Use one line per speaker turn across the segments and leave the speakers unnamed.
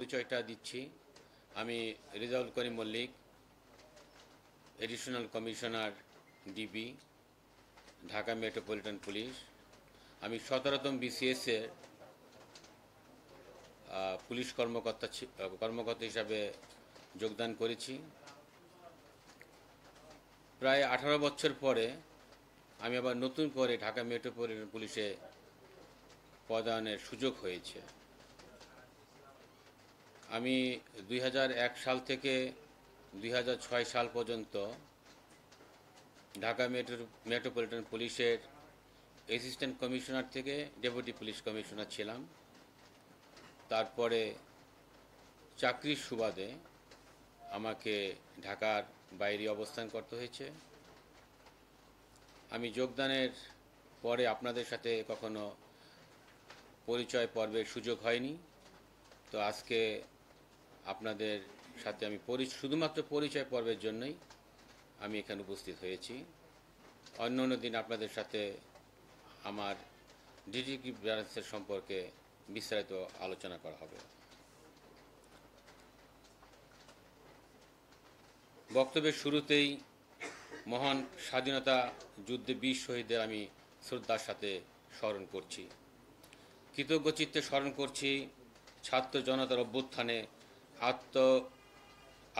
পরিচয়টা দিচ্ছি। আমি Rezaul Karim Mallick, additional commissioner DB, Dhaka metropolitan police. আমি 17তম বিসিএসের পুলিশ কর্মকর্তা হিসাবে যোগদান করেছি। প্রায় 18 বছর পরে আমি আবার নতুন করে ঢাকা মেট্রোপলিটন পুলিশে পদায়নের সুযোগ হয়েছে। আমি 2001 সাল থেকে 2006 সাল পর্যন্ত ঢাকা মেট্রোপলিটন পুলিশের অ্যাসিস্ট্যান্ট কমিশনার থেকে ডেপুটি পুলিশ কমিশনার ছিলাম। তারপরে চাকরির সুবাদে আমাকে ঢাকার বাইরে অবস্থান করতে হয়েছে। আমি যোগদানের পরে আপনাদের সাথে কখনো পরিচয় পর্বের সুযোগ হয়নি, তো আজকে আপনাদের সাথে আমি শুধুমাত্র পরিচয় পর্বের জন্যই আমি এখানে উপস্থিত হয়েছি। অন্য দিন আপনাদের সাথে আমার ডিটিকি ব্রাঞ্চের সম্পর্কে বিস্তারিত আলোচনা করা হবে। বক্তব্যের শুরুতেই মহান স্বাধীনতা যুদ্ধে বীর শহীদদের আমি শ্রদ্ধার সাথে স্মরণ করছি, কৃতজ্ঞচিত্তে স্মরণ করছি ছাত্র জনতার অভ্যুত্থানে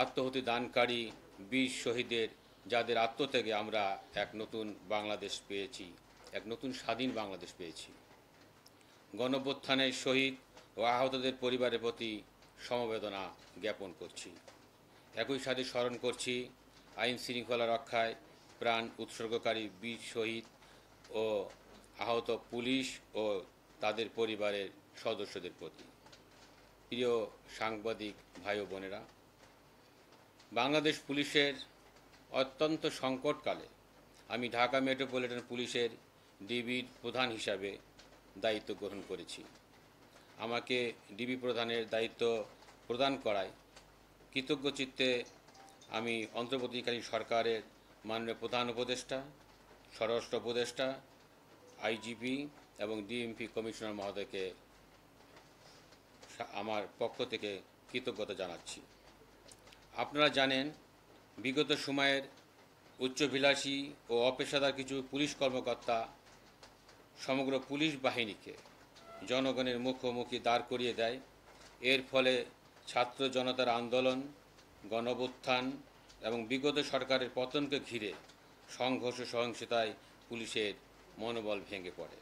আত্মহতি দানকারী বীর শহীদদের, যাদের আত্মত্যাগে আমরা এক নতুন বাংলাদেশ পেয়েছি, এক নতুন স্বাধীন বাংলাদেশ পেয়েছি। গণঅভ্যুত্থানের শহীদ ও আহতদের পরিবারের প্রতি সমবেদনা জ্ঞাপন করছি। একই সাথে স্মরণ করছি আইন শৃঙ্খলা রক্ষায় প্রাণ উৎসর্গকারী বীর শহীদ ও আহত পুলিশ ও তাদের পরিবারের সদস্যদের প্রতি। প্রিয় সাংবাদিক ভাই ও বোনেরা, বাংলাদেশ পুলিশের অত্যন্ত সংকটকালে আমি ঢাকা মেট্রোপলিটন পুলিশের ডিবির প্রধান হিসাবে দায়িত্ব গ্রহণ করেছি। আমাকে ডিবি প্রধানের দায়িত্ব প্রদান করায় কৃতজ্ঞচিত্তে আমি অন্তর্বর্তীকালীন সরকারের মাননীয় প্রধান উপদেষ্টা, স্বরাষ্ট্র উপদেষ্টা, আইজিপি এবং ডিএমপি কমিশনার মহোদয়কে আমার পক্ষ থেকে কৃতজ্ঞতা জানাচ্ছি। আপনারা জানেন, বিগত সময়ের উচ্চভিলাষী ও অপেশাদার কিছু পুলিশ কর্মকর্তা সমগ্র পুলিশ বাহিনীকে জনগণের মুখোমুখি দাঁড় করিয়ে দেয়। এর ফলে ছাত্র জনতার আন্দোলন, গণঅভ্যুত্থান এবং বিগত সরকারের পতনকে ঘিরে সংঘর্ষ সহিংসতায় পুলিশের মনোবল ভেঙে পড়ে।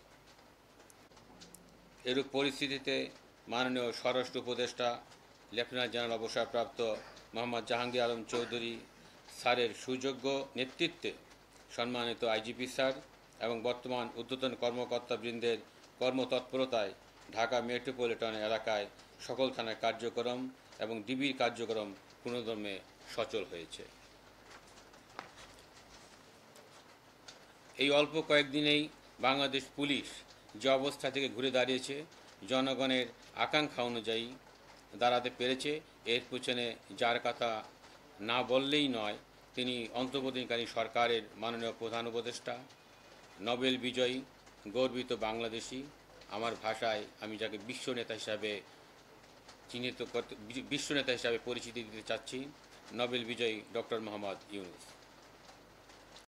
এরূপ পরিস্থিতিতে মাননীয় স্বরাষ্ট্র উপদেষ্টা লেফটেন্যান্ট জেনারেল অবসরপ্রাপ্ত মোহাম্মদ জাহাঙ্গীর আলম চৌধুরী স্যারের সুযোগ্য নেতৃত্বে সম্মানিত আইজিপি স্যার এবং বর্তমান ঊর্ধ্বতন কর্মকর্তাবৃন্দের কর্মতৎপরতায় ঢাকা মেট্রোপলিটন এলাকায় সকল থানার কার্যক্রম এবং ডিবির কার্যক্রম পুনর্দমে সচল হয়েছে। এই অল্প কয়েকদিনেই বাংলাদেশ পুলিশ যে অবস্থা থেকে ঘুরে দাঁড়িয়েছে, জনগণের আকাঙ্ক্ষা অনুযায়ী দাঁড়াতে পেরেছে, এর পিছনে যার কথা না বললেই নয়, তিনি অন্তর্বর্তীকালীন সরকারের মাননীয় প্রধান উপদেষ্টা, নোবেল বিজয়ী, গর্বিত বাংলাদেশি, আমার ভাষায় আমি যাকে বিশ্বনেতা হিসাবে পরিচিতি দিতে চাচ্ছি, নোবেল বিজয়ী ডক্টর মোহাম্মদ ইউনূস।